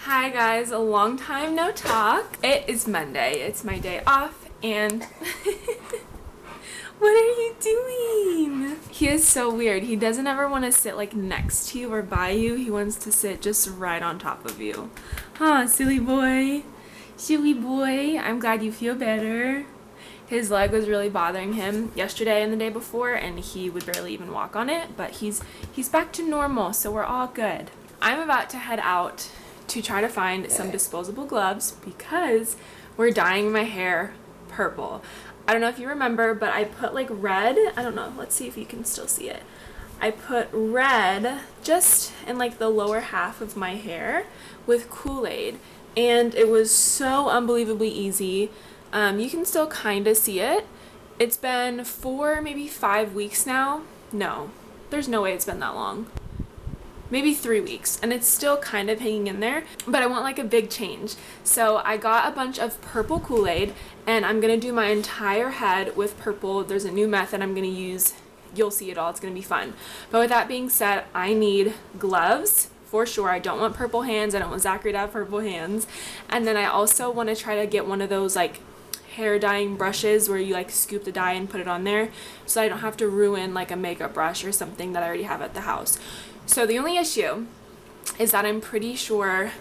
Hi guys, a long time no talk. It is Monday. It's my day off and what are you doing? He is so weird. He doesn't ever want to sit like next to you or by you. He wants to sit just right on top of you. Huh, silly boy. Silly boy. I'm glad you feel better. His leg was really bothering him yesterday and the day before, and he would barely even walk on it, but he's back to normal, so we're all good. I'm about to head out to try to find some disposable gloves because we're dyeing my hair purple. I don't know if you remember, but I put like red, I don't know, let's see if you can still see it. I put red just in like the lower half of my hair with Kool-Aid, and it was so unbelievably easy. You can still kind of see it. It's been 4, maybe 5 weeks now. No, there's no way it's been that long. Maybe 3 weeks, and it's still kind of hanging in there, but I want like a big change. So I got a bunch of purple Kool-Aid, and I'm gonna do my entire head with purple. There's a new method I'm gonna use. You'll see it all. It's gonna be fun. But with that being said, I need gloves for sure. I don't want purple hands. I don't want Zachary to have purple hands. And then I also want to try to get one of those like hair dyeing brushes where you like scoop the dye and put it on there, so I don't have to ruin like a makeup brush or something that I already have at the house. So the only issue is that I'm pretty sure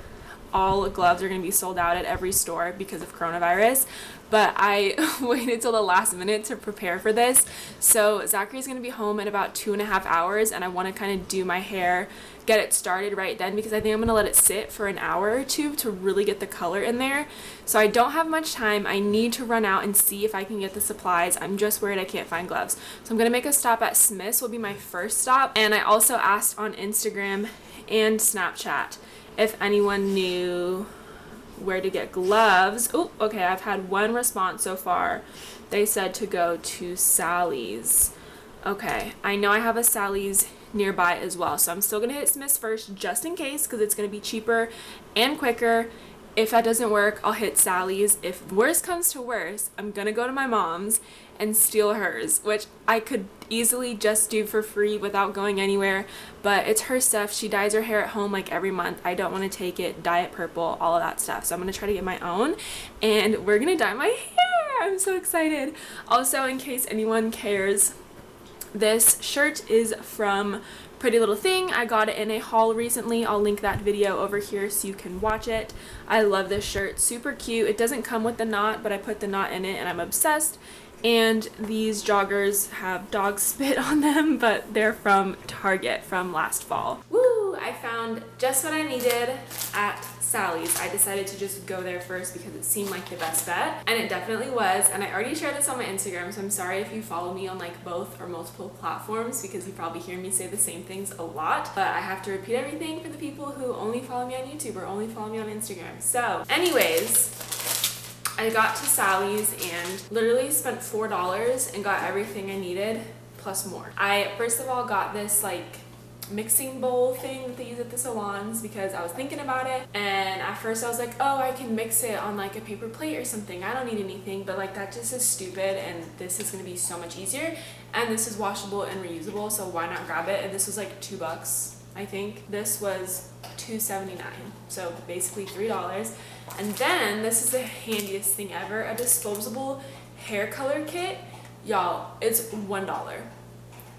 all gloves are going to be sold out at every store because of coronavirus, but I waited till the last minute to prepare for this. So Zachary's going to be home in about 2.5 hours, and I want to kind of do my hair, get it started right then, because I think I'm going to let it sit for an hour or two to really get the color in there. So I don't have much time. I need to run out and see if I can get the supplies. I'm just worried I can't find gloves. So I'm going to make a stop at Smith's, will be my first stop. And I also asked on Instagram and Snapchat if anyone knew where to get gloves. Oh, okay, I've had one response so far. They said to go to Sally's. Okay, I know I have a Sally's nearby as well, so I'm still gonna hit Smith's first just in case, because it's gonna be cheaper and quicker. If that doesn't work, I'll hit Sally's. If worse comes to worse, I'm gonna go to my mom's and steal hers, which I could easily just do for free without going anywhere, but it's her stuff. She dyes her hair at home like every month. I don't want to take it, dye it purple, all of that stuff. So I'm gonna try to get my own, and we're gonna dye my hair. I'm so excited. Also, in case anyone cares, this shirt is from Pretty Little Thing. I got it in a haul recently. I'll link that video over here so you can watch it. I love this shirt, super cute. It doesn't come with the knot, but I put the knot in it and I'm obsessed. And these joggers have dog spit on them, but they're from Target from last fall. Woo! I found just what I needed at Sally's. I decided to just go there first because it seemed like the best bet, and it definitely was. And I already shared this on my Instagram, so I'm sorry if you follow me on like both or multiple platforms, because you probably hear me say the same things a lot, but I have to repeat everything for the people who only follow me on YouTube or only follow me on Instagram. So anyways, I got to Sally's and literally spent $4 and got everything I needed plus more. I first of all got this like mixing bowl thing that they use at the salons because I was thinking about it, and at first I was like, oh, I can mix it on like a paper plate or something, I don't need anything, but like that just is stupid, and this is going to be so much easier, and this is washable and reusable, so why not grab it? And this was like $2, I think. This was $2.79, so basically $3. And then this is the handiest thing ever, a disposable hair color kit. Y'all, it's $1,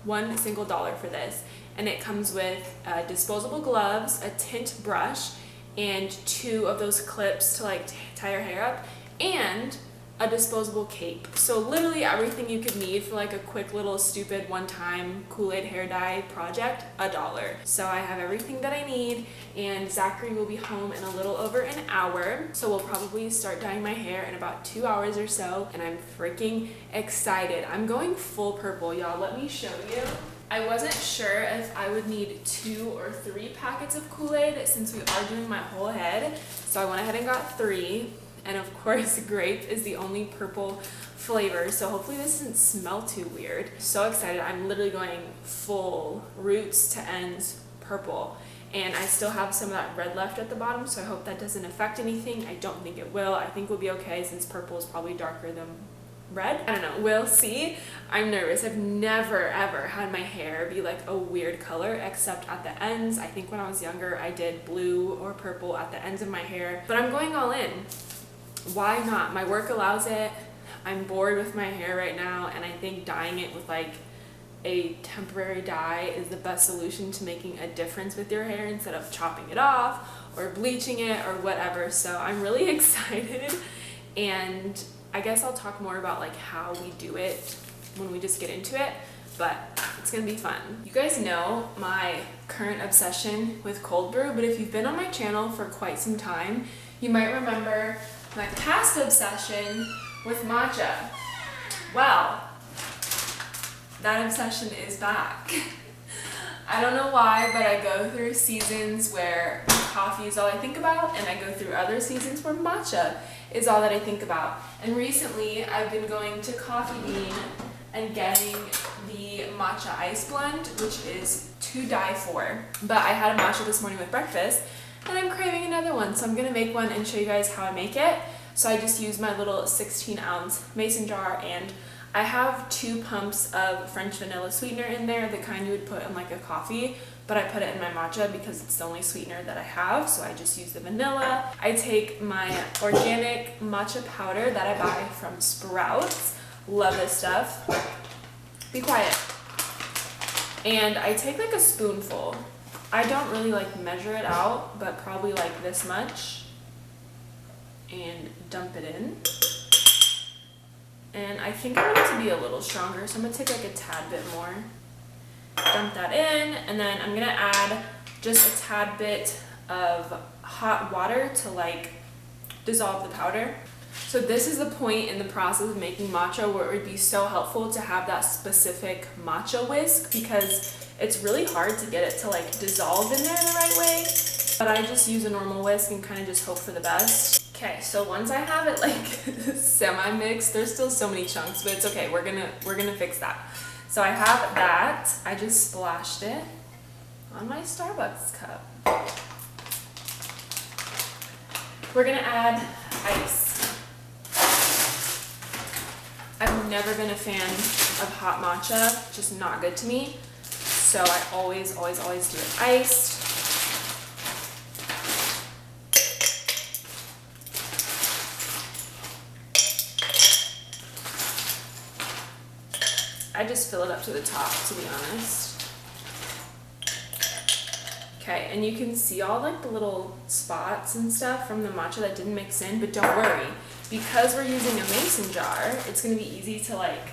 one single dollar for this, and it comes with disposable gloves, a tint brush, and 2 of those clips to like tie your hair up, and a disposable cape. So literally everything you could need for like a quick little stupid one-time Kool-Aid hair dye project, $1. So I have everything that I need, and Zachary will be home in a little over an hour, so we'll probably start dyeing my hair in about 2 hours or so, and I'm freaking excited. I'm going full purple, y'all. Let me show you. I wasn't sure if I would need 2 or 3 packets of Kool-Aid since we are doing my whole head, so I went ahead and got 3. And of course, grape is the only purple flavor, so hopefully this doesn't smell too weird. So excited. I'm literally going full roots to ends purple, and I still have some of that red left at the bottom, so I hope that doesn't affect anything. I don't think it will. I think we'll be okay since purple is probably darker than red. I don't know, we'll see. I'm nervous. I've never ever had my hair be like a weird color except at the ends. I think when I was younger I did blue or purple at the ends of my hair, but I'm going all in. Why not? My work allows it. I'm bored with my hair right now, and I think dyeing it with like a temporary dye is the best solution to making a difference with your hair instead of chopping it off or bleaching it or whatever. So I'm really excited, and I guess I'll talk more about like how we do it when we just get into it, but it's gonna be fun. You guys know my current obsession with cold brew, but if you've been on my channel for quite some time, you might remember my past obsession with matcha. Well, that obsession is back. I don't know why, but I go through seasons where coffee is all I think about, and I go through other seasons where matcha is all that I think about. And recently, I've been going to Coffee Bean and getting the matcha ice blend, which is to die for. But I had a matcha this morning with breakfast, and I'm craving another one, so I'm gonna make one and show you guys how I make it. So I just use my little 16-ounce mason jar, and I have 2 pumps of French vanilla sweetener in there, the kind you would put in like a coffee, but I put it in my matcha because it's the only sweetener that I have, so I just use the vanilla. I take my organic matcha powder that I buy from Sprouts. Love this stuff. Be quiet. And I take like a spoonful. I don't really like measure it out, but probably like this much, and dump it in. And I think I want it to be a little stronger, so I'm gonna take like a tad bit more. Dump that in, and then I'm gonna add just a tad bit of hot water to like dissolve the powder. So this is the point in the process of making matcha where it would be so helpful to have that specific matcha whisk, because it's really hard to get it to like dissolve in there the right way. But I just use a normal whisk and kind of just hope for the best. Okay, so once I have it like semi-mixed, there's still so many chunks, but it's okay, we're gonna fix that. So I have that, I just splashed it on my Starbucks cup. We're gonna add ice. I've never been a fan of hot matcha, just not good to me. So I always do it iced. I just fill it up to the top, to be honest. Okay, and you can see all like the little spots and stuff from the matcha that didn't mix in, but don't worry, because we're using a mason jar, it's gonna be easy to like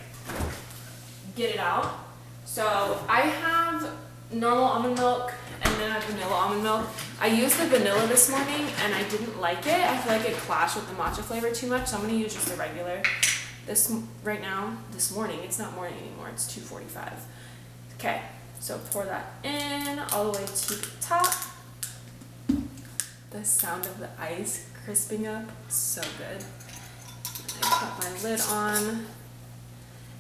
get it out. So I have normal almond milk, and then I have vanilla almond milk. I used the vanilla this morning, and I didn't like it. I feel like it clashed with the matcha flavor too much, so I'm gonna use just the regular. This morning, it's not morning anymore, it's 2:45. Okay, so pour that in all the way to the top. The sound of the ice crisping up, so good. I put my lid on.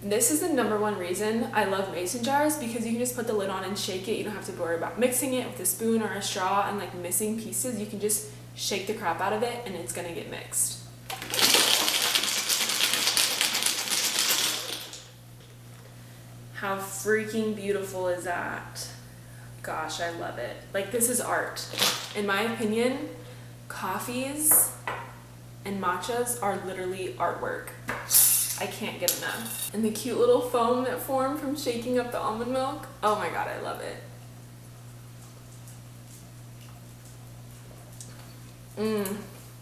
This is the #1 reason I love mason jars, because you can just put the lid on and shake it. You don't have to worry about mixing it with a spoon or a straw and like missing pieces. You can just shake the crap out of it and it's gonna get mixed. How freaking beautiful is that? Gosh, I love it. Like, this is art. In my opinion, coffees and matchas are literally artwork. I can't get enough. And the cute little foam that formed from shaking up the almond milk. Oh my god, I love it.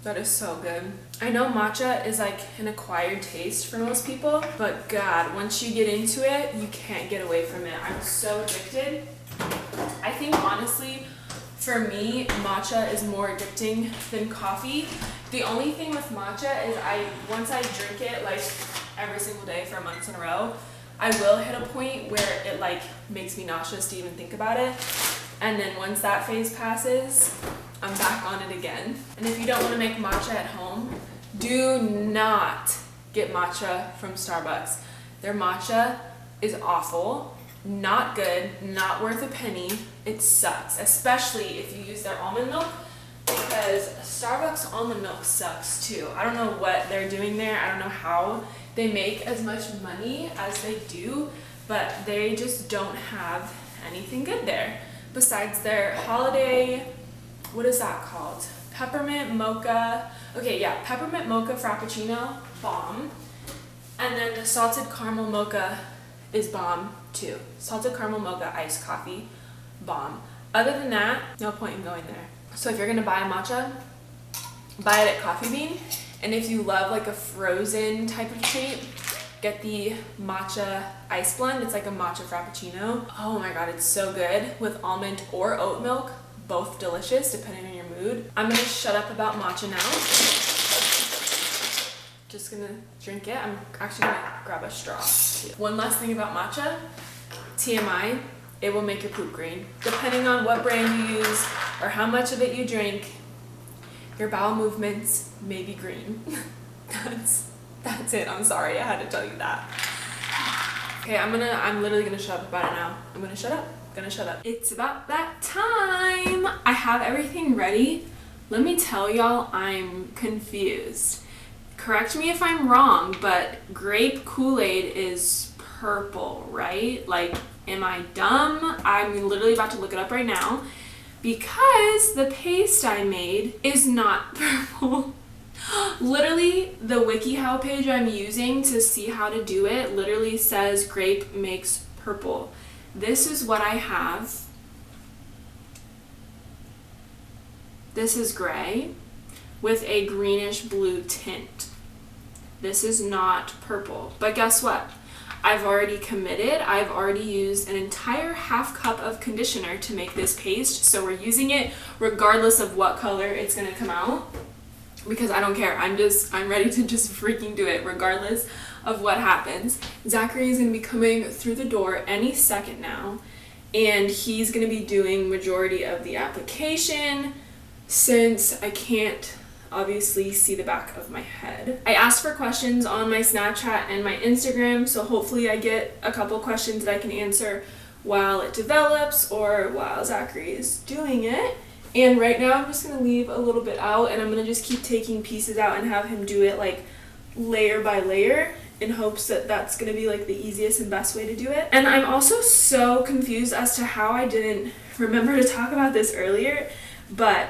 That is so good. I know matcha is like an acquired taste for most people, but god, once you get into it, you can't get away from it. I'm so addicted. I think honestly, for me, matcha is more addicting than coffee. The only thing with matcha is once I drink it like every single day for months in a row, I will hit a point where it like makes me nauseous to even think about it. And then once that phase passes, I'm back on it again. And if you don't want to make matcha at home, do not get matcha from Starbucks. Their matcha is awful, not good, not worth a penny. It sucks, especially if you use their almond milk. because Starbucks almond milk sucks too. I don't know what they're doing there. I don't know how they make as much money as they do, but they just don't have anything good there besides their holiday, what is that called? Peppermint mocha. Okay, yeah, peppermint mocha frappuccino, bomb. And then the salted caramel mocha is bomb too. Salted caramel mocha iced coffee, bomb. Other than that, no point in going there. So if you're gonna buy a matcha, buy it at Coffee Bean. And if you love like a frozen type of treat, get the matcha ice blend. It's like a matcha frappuccino. Oh my god, it's so good with almond or oat milk. Both delicious depending on your mood. I'm gonna shut up about matcha now. Just gonna drink it. I'm actually gonna grab a straw too. One last thing about matcha, TMI, it will make your poop green. Depending on what brand you use or how much of it you drink, your bowel movements may be green. That's it. I'm sorry, I had to tell you that. Okay, I'm literally gonna shut up about it now. I'm gonna shut up. It's about that time. I have everything ready. Let me tell y'all, I'm confused. Correct me if I'm wrong, but grape Kool-Aid is purple, right? Like, am I dumb? I'm literally about to look it up right now because the paste I made is not purple. Literally, the WikiHow page I'm using to see how to do it literally says grape makes purple. This is what I have. This is gray with a greenish blue tint. This is not purple. But guess what? I've already committed. I've already used an entire half cup of conditioner to make this paste. So we're using it regardless of what color it's gonna come out. Because I don't care. I'm ready to just freaking do it regardless of what happens. Zachary is gonna be coming through the door any second now, and he's gonna be doing majority of the application since I can't obviously see the back of my head. I asked for questions on my Snapchat and my Instagram, so hopefully I get a couple questions that I can answer while it develops or while Zachary is doing it. And right now I'm just gonna leave a little bit out, and I'm gonna just keep taking pieces out and have him do it like layer by layer in hopes that that's gonna be like the easiest and best way to do it. And I'm also so confused as to how I didn't remember to talk about this earlier, but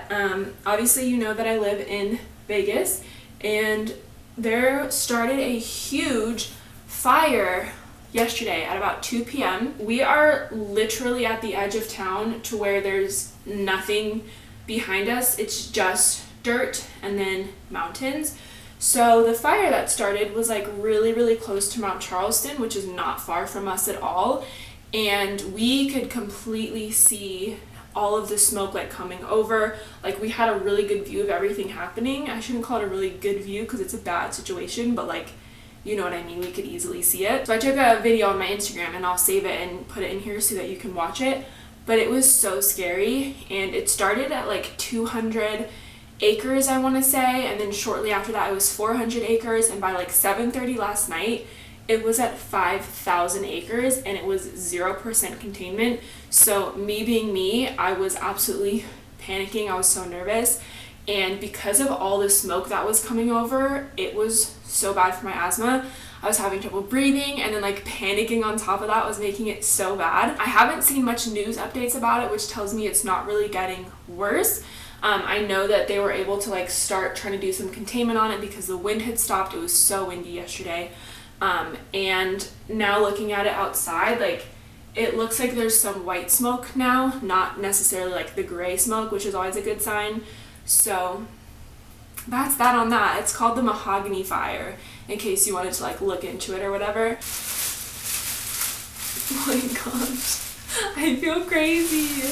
obviously you know that I live in Vegas, and there started a huge fire yesterday at about 2 p.m. We are literally at the edge of town to where there's nothing behind us. It's just dirt and then mountains. So the fire that started was like really, really close to Mount Charleston, which is not far from us at all. And we could completely see all of the smoke like coming over. Like, we had a really good view of everything happening. I shouldn't call it a really good view because it's a bad situation, but like, you know what I mean, we could easily see it. So I took a video on my Instagram, and I'll save it and put it in here so that you can watch it. But it was so scary, and it started at like 200 acres, I want to say, and then shortly after that it was 400 acres, and by like 7:30 last night it was at 5,000 acres, and it was 0% containment. So me being me, I was absolutely panicking. I was so nervous, and because of all the smoke that was coming over, it was so bad for my asthma. I was having trouble breathing, and then like panicking on top of that was making it so bad. I haven't seen much news updates about it, which tells me it's not really getting worse. I know that they were able to like start trying to do some containment on it because the wind had stopped. It was so windy yesterday. And now looking at it outside, like, it looks like there's some white smoke now, not necessarily like the gray smoke, which is always a good sign. So that's that on that. It's called the mahogany fire, in case you wanted to like look into it or whatever. Oh my gosh, I feel crazy.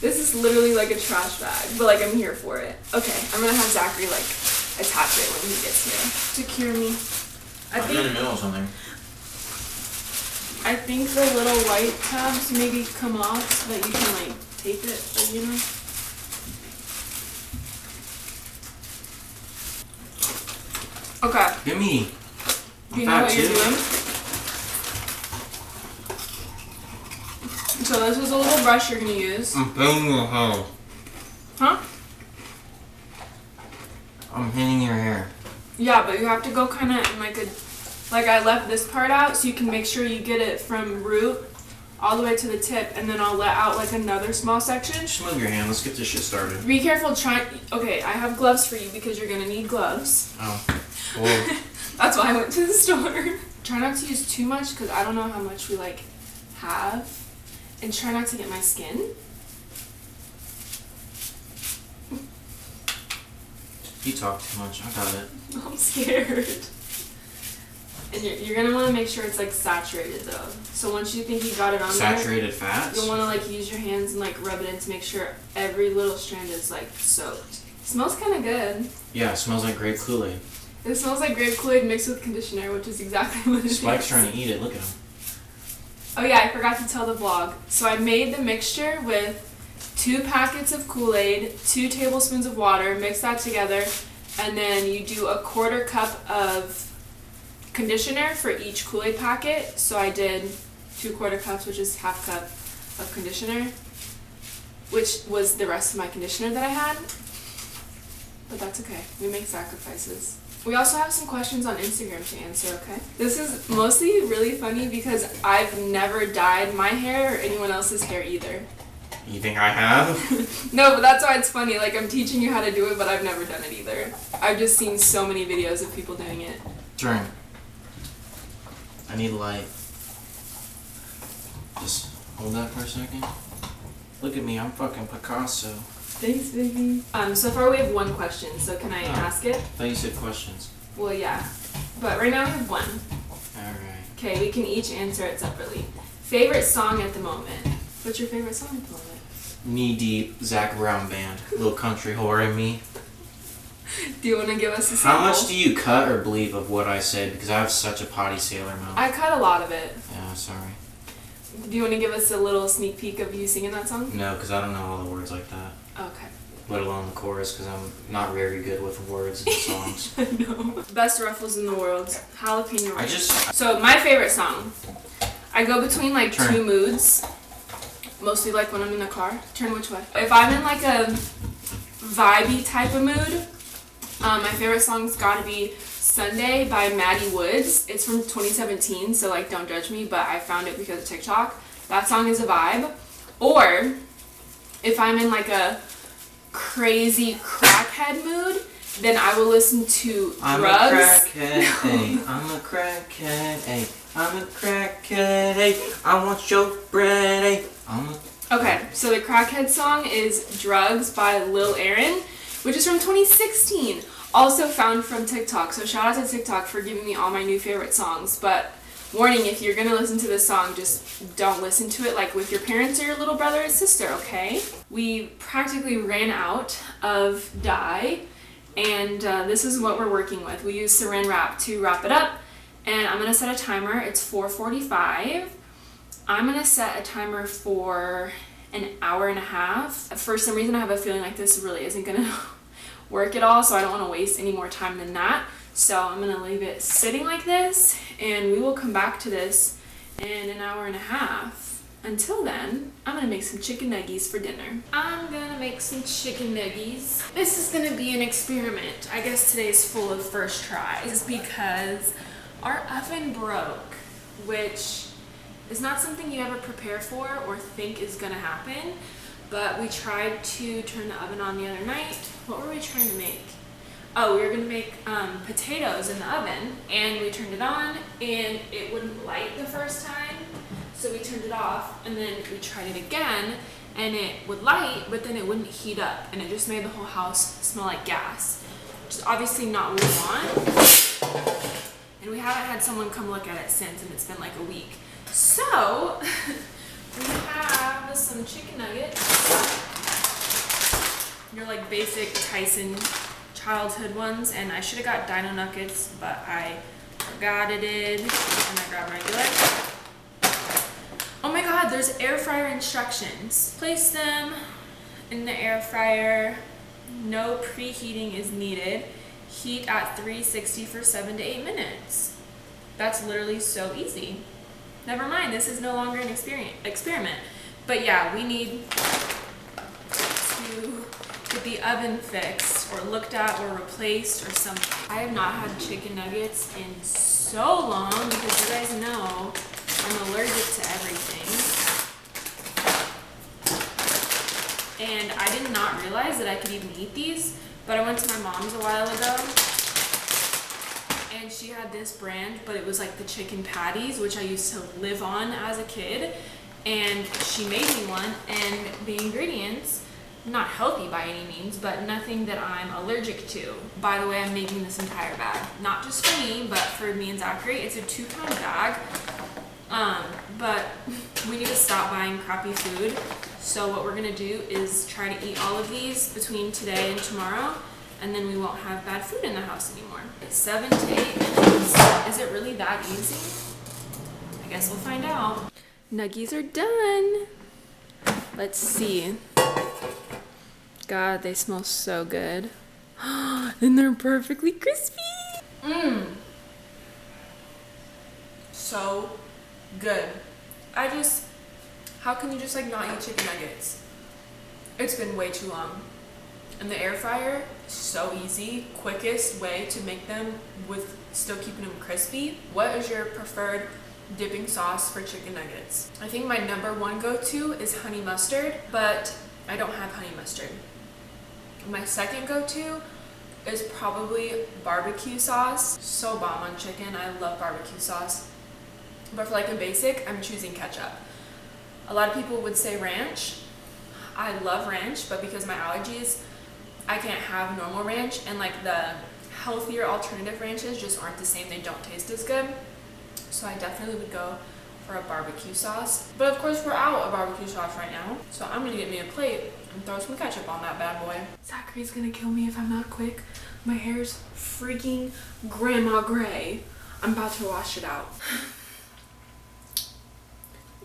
This is literally like a trash bag, but like I'm here for it. Okay, I'm gonna have Zachary like attach it when he gets here. Secure me. I'm in the middle of something. I think the little white tabs maybe come off so that you can like tape it, you know? Okay. Give me. Do you know what you're doing? So this is a little brush you're gonna use. I'm filling the hole. Huh? I'm hitting your hair. Yeah, but you have to go kind of in like a... Like I left this part out so you can make sure you get it from root all the way to the tip, and then I'll let out like another small section. Just move your hand. Let's get this shit started. Be careful Okay, I have gloves for you because you're gonna need gloves. Oh. Well. That's why I went to the store. Try not to use too much because I don't know how much we like have. And try not to get my skin. You talk too much. I got it. I'm scared. And you're gonna want to make sure it's like saturated though. So once you think you got it on saturated fats? You'll want to like use your hands and like rub it in to make sure every little strand is like soaked. It smells kind of good. Yeah, it smells like grape Kool-Aid. It smells like grape Kool-Aid mixed with conditioner, which is exactly what it is. Spike's trying to eat it. Look at him. Oh yeah, I forgot to tell the vlog. So I made the mixture with 2 packets of Kool-Aid, 2 tablespoons of water, mix that together, and then you do a 1/4 cup of conditioner for each Kool-Aid packet. So I did 2 1/4 cups, which is 1/2 cup of conditioner, which was the rest of my conditioner that I had. But that's okay. We make sacrifices. We also have some questions on Instagram to answer, okay? This is mostly really funny because I've never dyed my hair or anyone else's hair either. You think I have? No, but that's why it's funny. Like, I'm teaching you how to do it, but I've never done it either. I've just seen so many videos of people doing it. Turn. I need light. Just hold that for a second. Look at me, I'm fucking Picasso. Thanks, baby. So far we have 1 question, so can I ask it? I thought you said questions. Well, yeah. But right now we have 1. Alright. Okay, we can each answer it separately. Favorite song at the moment? What's your favorite song at the moment? Knee Deep, Zac Brown Band. Little country whore in me. Do you want to give us a sample? How much do you cut or bleep of what I said? Because I have such a potty sailor mouth. I cut a lot of it. Yeah, sorry. Do you want to give us a little sneak peek of you singing that song? No, because I don't know all the words like that. Okay. Let alone the chorus, because I'm not very good with words and songs. No. Best ruffles in the world. Jalapeno I rice. just... So my favorite song. I go between like Turn. 2 moods. Mostly like when I'm in the car. Turn which way? If I'm in like a vibey type of mood, my favorite song's gotta be Sunday by Maddie Woods. It's from 2017, so like don't judge me, but I found it because of TikTok. That song is a vibe. Or if I'm in like a crazy crackhead mood, then I will listen to Drugs. I'm a crackhead, ayy. I'm a crackhead, ayy. I'm a crackhead, ayy. I want your bread, ayy. Okay, so the crackhead song is Drugs by Lil Aaron, which is from 2016. Also found from TikTok. So shout out to TikTok for giving me all my new favorite songs. But warning, if you're gonna listen to this song, just don't listen to it like with your parents or your little brother or sister, okay? We practically ran out of dye, and this is what we're working with. We use saran wrap to wrap it up, and I'm gonna set a timer. It's 4:45. I'm gonna set a timer for an hour and a half. For some reason, I have a feeling like this really isn't gonna work at all, so I don't want to waste any more time than that. So I'm gonna leave it sitting like this, and we will come back to this in an hour and a half. Until then, I'm gonna make some chicken nuggies for dinner. I'm gonna make some chicken nuggies. This is gonna be an experiment. I guess today's full of first tries because our oven broke, which is not something you ever prepare for or think is gonna happen. But we tried to turn the oven on the other night. What were we trying to make? Oh, we were gonna make potatoes in the oven, and we turned it on and it wouldn't light the first time. So we turned it off, and then we tried it again, and it would light, but then it wouldn't heat up, and it just made the whole house smell like gas, which is obviously not what we want. And we haven't had someone come look at it since, and it's been like a week. So we have some chicken nuggets. Your like basic Tyson childhood ones, and I should have got dino nuggets, but I forgot it did, and I grabbed regular. Oh my god, there's air fryer instructions. Place them in the air fryer. No preheating is needed. Heat at 360 for 7 to 8 minutes. That's literally so easy. Never mind, this is no longer an experiment. But yeah, we need to get the oven fixed or looked at or replaced or something. I have not had chicken nuggets in so long because you guys know I'm allergic to everything. And I did not realize that I could even eat these, but I went to my mom's a while ago and she had this brand, but it was like the chicken patties, which I used to live on as a kid. And she made me one, and the ingredients, not healthy by any means, but nothing that I'm allergic to. By the way, I'm making this entire bag, not just for me, but for me and Zachary. It's a 2-pound bag, but we need to stop buying crappy food. So what we're gonna do is try to eat all of these between today and tomorrow, and then we won't have bad food in the house anymore. 7 to 8 minutes. Is it really that easy? I guess we'll find out. Nuggies are done. Let's see. God, they smell so good. And they're perfectly crispy. So good. How can you just like not eat chicken nuggets? It's been way too long. And the air fryer, so easy, quickest way to make them with still keeping them crispy. What is your preferred dipping sauce for chicken nuggets? I think my #1 go-to is honey mustard, but I don't have honey mustard. My second go-to is probably barbecue sauce. So bomb on chicken. I love barbecue sauce. But for like a basic, I'm choosing ketchup. A lot of people would say ranch. I love ranch, but because of my allergies, I can't have normal ranch, and like the healthier alternative ranches just aren't the same. They don't taste as good. So I definitely would go for a barbecue sauce. But of course we're out of barbecue sauce right now. So I'm gonna get me a plate and throw some ketchup on that bad boy. Zachary's gonna kill me if I'm not quick. My hair's freaking grandma gray. I'm about to wash it out.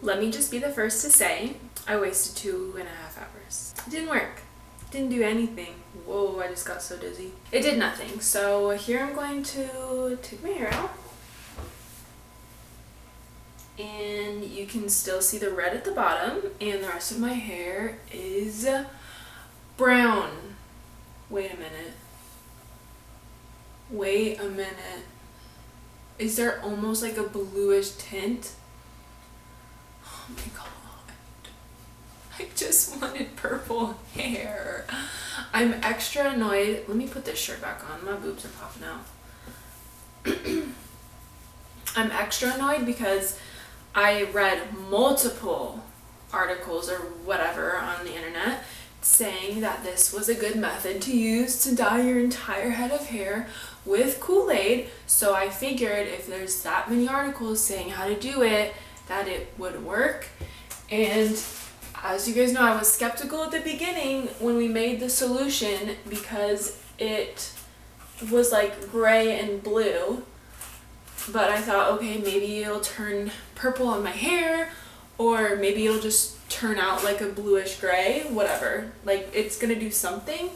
Let me just be the first to say, I wasted 2.5 hours. It didn't work. Didn't do anything. Whoa, I just got so dizzy. It did nothing. So here I'm going to take my hair out. And you can still see the red at the bottom, and the rest of my hair is brown. Wait a minute. Wait a minute. Is there almost like a bluish tint? Oh my god. I just wanted purple hair. I'm extra annoyed. Let me put this shirt back on. My boobs are popping out. I'm extra annoyed because I read multiple articles or whatever on the internet saying that this was a good method to use to dye your entire head of hair with Kool-Aid. So I figured if there's that many articles saying how to do it, that it would work. And as you guys know, I was skeptical at the beginning when we made the solution because it was like gray and blue. But I thought, okay, maybe it'll turn purple on my hair, or maybe it'll just turn out like a bluish gray, whatever. Like, it's gonna do something.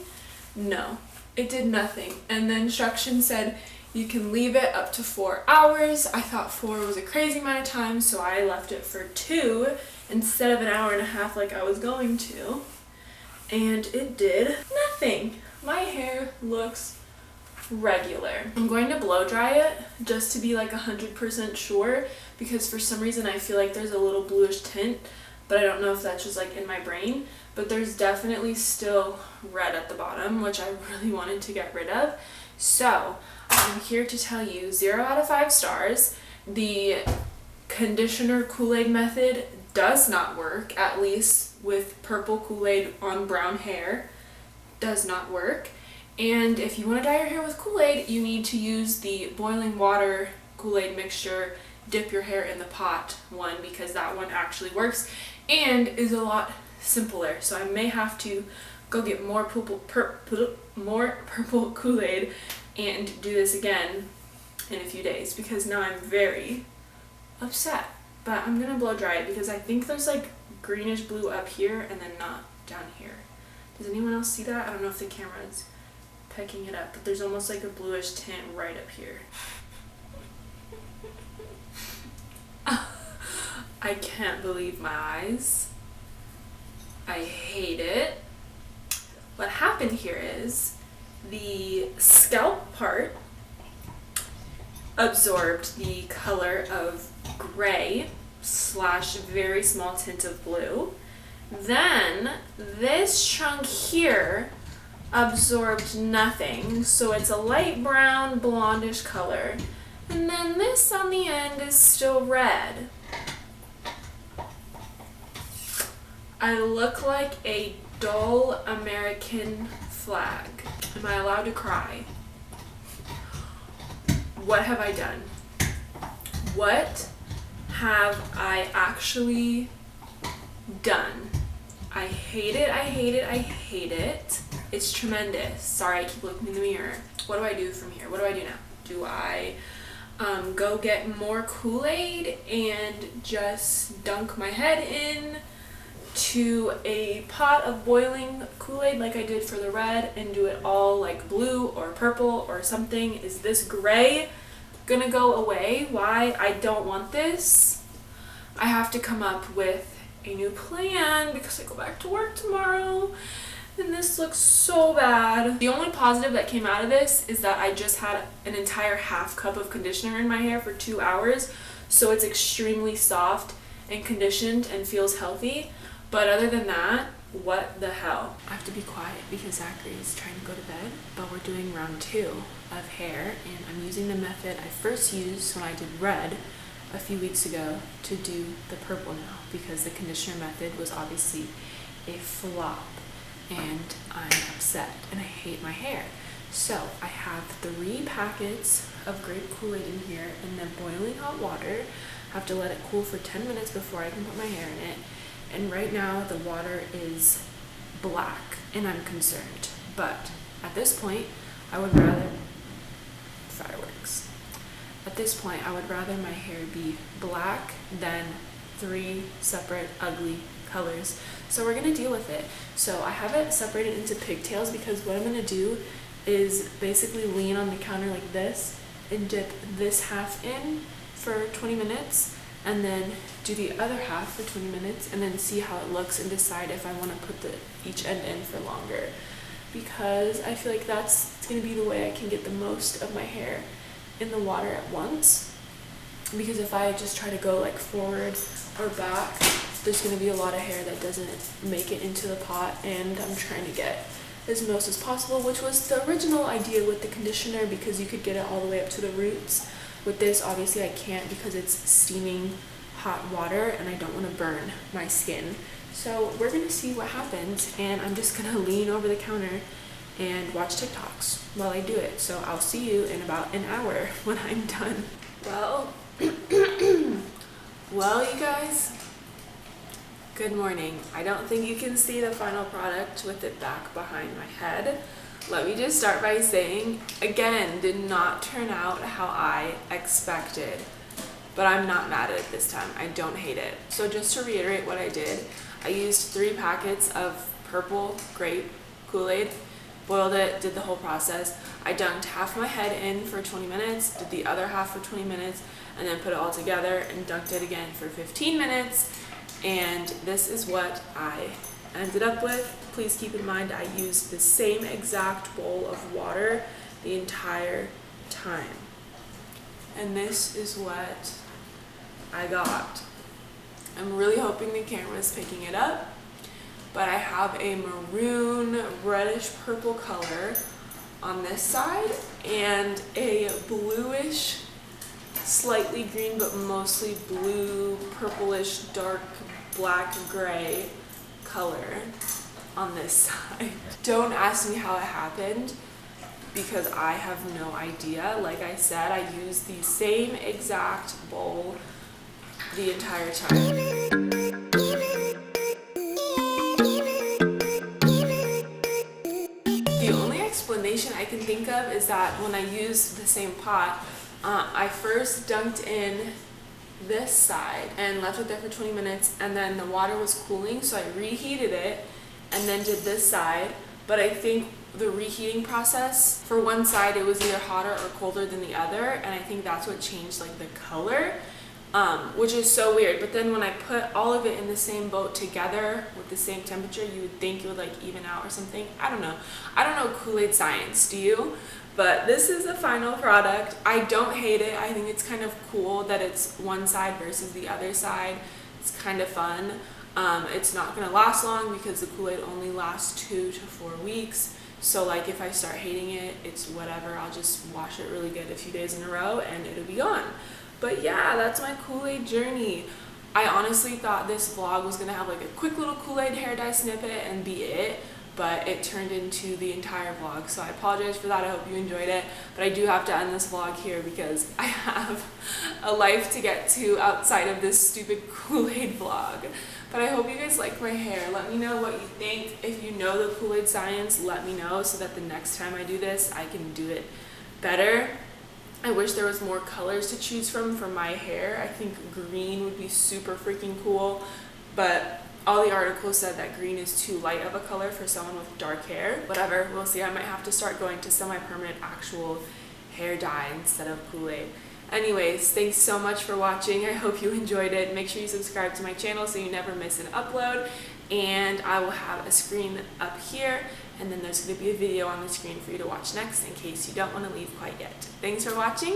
No, it did nothing. And the instructions said you can leave it up to 4 hours. I thought 4 was a crazy amount of time, so I left it for 2 instead of 1.5 hours like I was going to. And it did nothing. My hair looks regular. I'm going to blow dry it just to be like 100% sure, because for some reason I feel like there's a little bluish tint, but I don't know if that's just like in my brain. But there's definitely still red at the bottom, which I really wanted to get rid of. So I'm here to tell you 0 out of 5 stars. The conditioner Kool-Aid method does not work, at least with purple Kool-Aid on brown hair. Does not work. And if you want to dye your hair with Kool-Aid, you need to use the boiling water Kool-Aid mixture, dip your hair in the pot one, because that one actually works and is a lot simpler. So I may have to go get more purple Kool-Aid and do this again in a few days, because now I'm very upset. But I'm gonna blow dry it because I think there's like greenish blue up here and then not down here. Does anyone else see that? I don't know if the camera's picking it up, but there's almost like a bluish tint right up here. I can't believe my eyes. I hate it. what happened here is the scalp part absorbed the color of gray slash very small tint of blue. Then this chunk here absorbed nothing, so it's a light brown blondish color. And then this on the end is still red. I look like a dull American flag. Am I allowed to cry? What have I done? What have I actually done? I hate it, I hate it, I hate it. It's tremendous. Sorry, I keep looking in the mirror. What do I do from here? What do I do now? Do I go get more Kool-Aid and just dunk my head in to a pot of boiling Kool-Aid like I did for the red and do it all like blue or purple or something? Is this gray gonna go away? Why? I don't want this. I have to come up with a new plan because I go back to work tomorrow and this looks so bad. The only positive that came out of this is that I just had an entire half cup of conditioner in my hair for 2 hours, so it's extremely soft and conditioned and feels healthy. But other than that, what the hell? I have to be quiet because Zachary is trying to go to bed, but we're doing round 2 of hair, and I'm using the method I first used when I did red a few weeks ago to do the purple now, because the conditioner method was obviously a flop and I'm upset and I hate my hair. So I have 3 packets of grape Kool-Aid in here and then boiling hot water. I have to let it cool for 10 minutes before I can put my hair in it. And right now the water is black and I'm concerned. But at this point, I would rather fireworks. At this point, I would rather my hair be black than 3 separate ugly colors. So we're gonna deal with it. So I have it separated into pigtails because what I'm gonna do is basically lean on the counter like this and dip this half in for 20 minutes and then do the other half for 20 minutes and then see how it looks and decide if I want to put each end in for longer, because I feel like that's gonna be the way I can get the most of my hair in the water at once. Because if I just try to go like forward or back, there's going to be a lot of hair that doesn't make it into the pot, and I'm trying to get as most as possible, which was the original idea with the conditioner, because you could get it all the way up to the roots. With this, obviously I can't because it's steaming hot water and I don't want to burn my skin. So we're going to see what happens, and I'm just going to lean over the counter and watch TikToks while I do it. So I'll see you in about an hour when I'm done. Well, well, you guys, good morning. I don't think you can see the final product with it back behind my head. Let me just start by saying, again, did not turn out how I expected, but I'm not mad at it this time. I don't hate it. So just to reiterate what I did, I used 3 packets of purple grape Kool-Aid, boiled it, did the whole process. I dunked half my head in for 20 minutes, did the other half for 20 minutes, and then put it all together and dunked it again for 15 minutes. And this is what I ended up with. Please keep in mind I used the same exact bowl of water the entire time. And this is what I got. I'm really hoping the camera is picking it up, but I have a maroon reddish purple color on this side and a bluish, slightly green but mostly blue, purplish, dark black gray color on this side. Don't ask me how it happened because I have no idea. Like I said, I used the same exact bowl the entire time. The only explanation I can think of is that when I used the same pot, I first dunked in this side and left it there for 20 minutes, and then the water was cooling, so I reheated it and then did this side. But I think the reheating process, for one side it was either hotter or colder than the other, and I think that's what changed like the color. which is so weird. But then when I put all of it in the same boat together with the same temperature, you would think it would like even out or something. I don't know. I don't know Kool-Aid science, do you? But this is the final product. I don't hate it. I think it's kind of cool that it's one side versus the other side. It's kind of fun. It's not gonna last long because the Kool-Aid only lasts 2 to 4 weeks. So like if I start hating it, it's whatever. I'll just wash it really good a few days in a row and it'll be gone. But yeah, that's my Kool-Aid journey. I honestly thought this vlog was gonna have like a quick little Kool-Aid hair dye snippet and be it, but it turned into the entire vlog. So I apologize for that. I hope you enjoyed it. But I do have to end this vlog here because I have a life to get to outside of this stupid Kool-Aid vlog. But I hope you guys like my hair. Let me know what you think. If you know the Kool-Aid science, let me know so that the next time I do this, I can do it better. I wish there was more colors to choose from for my hair. I think green would be super freaking cool, but all the articles said that green is too light of a color for someone with dark hair. Whatever, we'll see. I might have to start going to semi-permanent actual hair dye instead of Kool-Aid. Anyways, thanks so much for watching. I hope you enjoyed it. Make sure you subscribe to my channel so you never miss an upload. And I will have a screen up here, and then there's going to be a video on the screen for you to watch next in case you don't want to leave quite yet. Thanks for watching,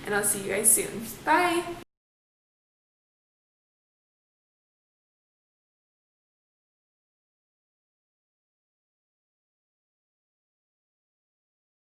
and I'll see you guys soon. Bye!